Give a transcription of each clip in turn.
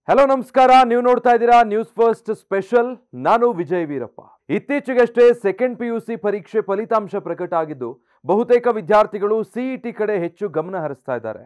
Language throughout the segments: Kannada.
ಹಲೋ ನಮಸ್ಕಾರ, ನೀವು ನೋಡ್ತಾ ಇದ್ದೀರಾ ನ್ಯೂಸ್ ಫಸ್ಟ್ ಸ್ಪೆಷಲ್. ನಾನು ವಿಜಯ್ ವೀರಪ್ಪ. ಇತ್ತೀಚೆಗಷ್ಟೇ ಸೆಕೆಂಡ್ PUC ಪರೀಕ್ಷೆ ಫಲಿತಾಂಶ ಪ್ರಕಟ ಆಗಿದ್ದು ಬಹುತೇಕ ವಿದ್ಯಾರ್ಥಿಗಳು CET ಕಡೆ ಹೆಚ್ಚು ಗಮನ ಹರಿಸ್ತಾ ಇದ್ದಾರೆ.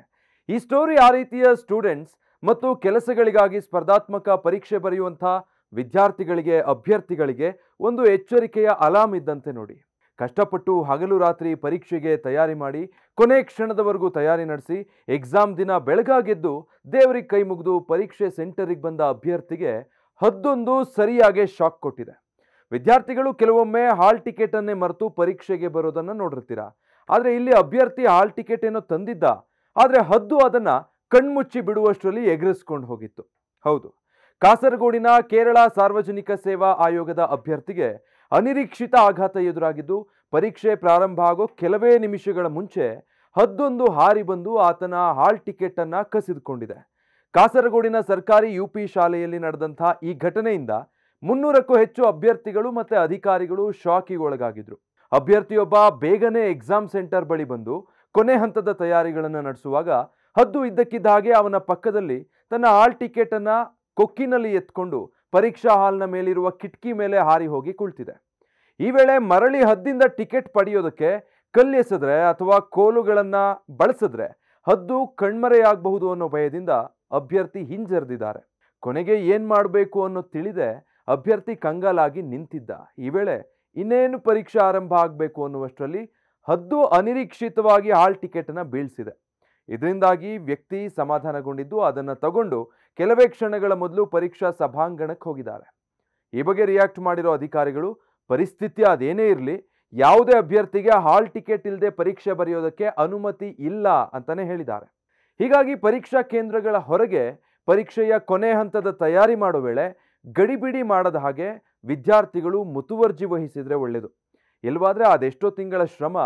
ಈ ಸ್ಟೋರಿ ಆ ರೀತಿಯ ಸ್ಟೂಡೆಂಟ್ಸ್ ಮತ್ತು ಕೆಲಸಗಳಿಗಾಗಿ ಸ್ಪರ್ಧಾತ್ಮಕ ಪರೀಕ್ಷೆ ಬರೆಯುವಂತಹ ವಿದ್ಯಾರ್ಥಿಗಳಿಗೆ, ಅಭ್ಯರ್ಥಿಗಳಿಗೆ ಒಂದು ಎಚ್ಚರಿಕೆಯ ಅಲಾರ್ಮ್ ಇದ್ದಂತೆ ನೋಡಿ. ಕಷ್ಟಪಟ್ಟು ಹಗಲು ರಾತ್ರಿ ಪರೀಕ್ಷೆಗೆ ತಯಾರಿ ಮಾಡಿ ಕೊನೆ ಕ್ಷಣದವರೆಗೂ ತಯಾರಿ ನಡೆಸಿ ಎಕ್ಸಾಮ್ ದಿನ ಬೆಳಗಾಗೆದ್ದು ದೇವರಿಗೆ ಕೈ ಮುಗಿದು ಪರೀಕ್ಷೆ ಸೆಂಟರಿಗೆ ಬಂದ ಅಭ್ಯರ್ಥಿಗೆ ಹದ್ದೊಂದು ಸರಿಯಾಗಿ ಶಾಕ್ ಕೊಟ್ಟಿದೆ. ವಿದ್ಯಾರ್ಥಿಗಳು ಕೆಲವೊಮ್ಮೆ ಹಾಲ್ ಟಿಕೆಟ್ ಅನ್ನೇ ಮರೆತು ಪರೀಕ್ಷೆಗೆ ಬರೋದನ್ನ ನೋಡಿರ್ತೀರಾ. ಆದರೆ ಇಲ್ಲಿ ಅಭ್ಯರ್ಥಿ ಹಾಲ್ ಟಿಕೆಟ್ ಏನೋ ತಂದಿದ್ದ, ಆದರೆ ಹದ್ದು ಅದನ್ನ ಕಣ್ಮುಚ್ಚಿ ಬಿಡುವಷ್ಟರಲ್ಲಿ ಎಗರಿಸ್ಕೊಂಡು ಹೋಗಿತ್ತು. ಹೌದು, ಕಾಸರಗೋಡಿನ ಕೇರಳ ಸಾರ್ವಜನಿಕ ಸೇವಾ ಆಯೋಗದ ಅಭ್ಯರ್ಥಿಗೆ ಅನಿರೀಕ್ಷಿತ ಆಘಾತ ಎದುರಾಗಿದ್ದು ಪರೀಕ್ಷೆ ಪ್ರಾರಂಭ ಆಗೋ ಕೆಲವೇ ನಿಮಿಷಗಳ ಮುಂಚೆ ಹದ್ದೊಂದು ಹಾರಿ ಬಂದು ಆತನ ಹಾಲ್ ಟಿಕೆಟ್ ಅನ್ನ ಕಸಿದುಕೊಂಡಿದೆ. ಕಾಸರಗೋಡಿನ ಸರ್ಕಾರಿ UP ಶಾಲೆಯಲ್ಲಿ ನಡೆದಂತಹ ಈ ಘಟನೆಯಿಂದ 300ಕ್ಕೂ ಹೆಚ್ಚು ಅಭ್ಯರ್ಥಿಗಳು ಮತ್ತೆ ಅಧಿಕಾರಿಗಳು ಶಾಕಿಗೆ ಒಳಗಾಗಿದ್ರು. ಅಭ್ಯರ್ಥಿಯೊಬ್ಬ ಬೇಗನೆ ಎಕ್ಸಾಮ್ ಸೆಂಟರ್ ಬಳಿ ಬಂದು ಕೊನೆ ಹಂತದ ತಯಾರಿಗಳನ್ನು ನಡೆಸುವಾಗ ಹದ್ದು ಇದ್ದಕ್ಕಿದ್ದ ಹಾಗೆ ಅವನ ಪಕ್ಕದಲ್ಲಿ ತನ್ನ ಹಾಲ್ ಟಿಕೆಟ್ ಅನ್ನ ಕೊಕ್ಕಿನಲ್ಲಿ ಎತ್ಕೊಂಡು ಪರೀಕ್ಷಾ ಹಾಲ್ನ ಮೇಲಿರುವ ಕಿಟಕಿ ಮೇಲೆ ಹಾರಿ ಹೋಗಿ ಕುಳಿತಿದೆ. ಈ ವೇಳೆ ಮರಳಿ ಹದ್ದಿಂದ ಟಿಕೆಟ್ ಪಡೆಯೋದಕ್ಕೆ ಕಲ್ಲೆಸೆದ್ರೆ ಅಥವಾ ಕೋಲುಗಳನ್ನ ಬಳಸಿದ್ರೆ ಹದ್ದು ಕಣ್ಮರೆಯಾಗಬಹುದು ಅನ್ನೋ ಭಯದಿಂದ ಅಭ್ಯರ್ಥಿ ಹಿಂಜರಿದಿದ್ದಾರೆ. ಕೊನೆಗೆ ಏನ್ ಮಾಡಬೇಕು ಅನ್ನೋ ತಿಳಿದೆ ಅಭ್ಯರ್ಥಿ ಕಂಗಾಲಾಗಿ ನಿಂತಿದ್ದ. ಈ ವೇಳೆ ಇನ್ನೇನು ಪರೀಕ್ಷೆ ಆರಂಭ ಆಗಬೇಕು ಅನ್ನುವಷ್ಟರಲ್ಲಿ ಹದ್ದು ಅನಿರೀಕ್ಷಿತವಾಗಿ ಹಾಲ್ ಟಿಕೆಟ್ ಅನ್ನ ಬೀಳಿಸಿದೆ. ಇದರಿಂದಾಗಿ ವ್ಯಕ್ತಿ ಸಮಾಧಾನಗೊಂಡಿದ್ದು ಅದನ್ನು ತಗೊಂಡು ಕೆಲವೇ ಕ್ಷಣಗಳ ಮೊದಲು ಪರೀಕ್ಷಾ ಸಭಾಂಗಣಕ್ಕೆ ಹೋಗಿದ್ದಾರೆ. ಈ ಬಗ್ಗೆ ರಿಯಾಕ್ಟ್ ಮಾಡಿರೋ ಅಧಿಕಾರಿಗಳು ಪರಿಸ್ಥಿತಿ ಅದೇನೇ ಇರಲಿ, ಯಾವುದೇ ಅಭ್ಯರ್ಥಿಗೆ ಹಾಲ್ ಟಿಕೆಟ್ ಇಲ್ಲದೆ ಪರೀಕ್ಷೆ ಬರೆಯೋದಕ್ಕೆ ಅನುಮತಿ ಇಲ್ಲ ಅಂತಾನೆ ಹೇಳಿದ್ದಾರೆ. ಹೀಗಾಗಿ ಪರೀಕ್ಷಾ ಕೇಂದ್ರಗಳ ಹೊರಗೆ ಪರೀಕ್ಷೆಯ ಕೊನೆ ಹಂತದ ತಯಾರಿ ಮಾಡೋ ವೇಳೆ ಗಡಿಬಿಡಿ ಮಾಡದ ಹಾಗೆ ವಿದ್ಯಾರ್ಥಿಗಳು ಮುತುವರ್ಜಿ ವಹಿಸಿದ್ರೆ ಒಳ್ಳೆಯದು. ಇಲ್ವಾದ್ರೆ ಅದೆಷ್ಟೋ ತಿಂಗಳ ಶ್ರಮ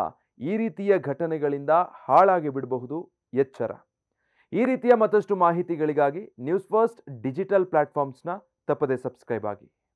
ಈ ರೀತಿಯ ಘಟನೆಗಳಿಂದ ಹಾಳಾಗಿ ಬಿಡಬಹುದು. ಎಚ್ಚರ. ಈ ರೀತಿಯ ಮತ್ತಷ್ಟು ಮಾಹಿತಿಗಳಿಗಾಗಿ ನ್ಯೂಸ್ ಫಸ್ಟ್ ಡಿಜಿಟಲ್ ಪ್ಲಾಟ್ಫಾರ್ಮ್ಸ್ನ ತಪ್ಪದೆ ಸಬ್ಸ್ಕ್ರೈಬ್ ಆಗಿ.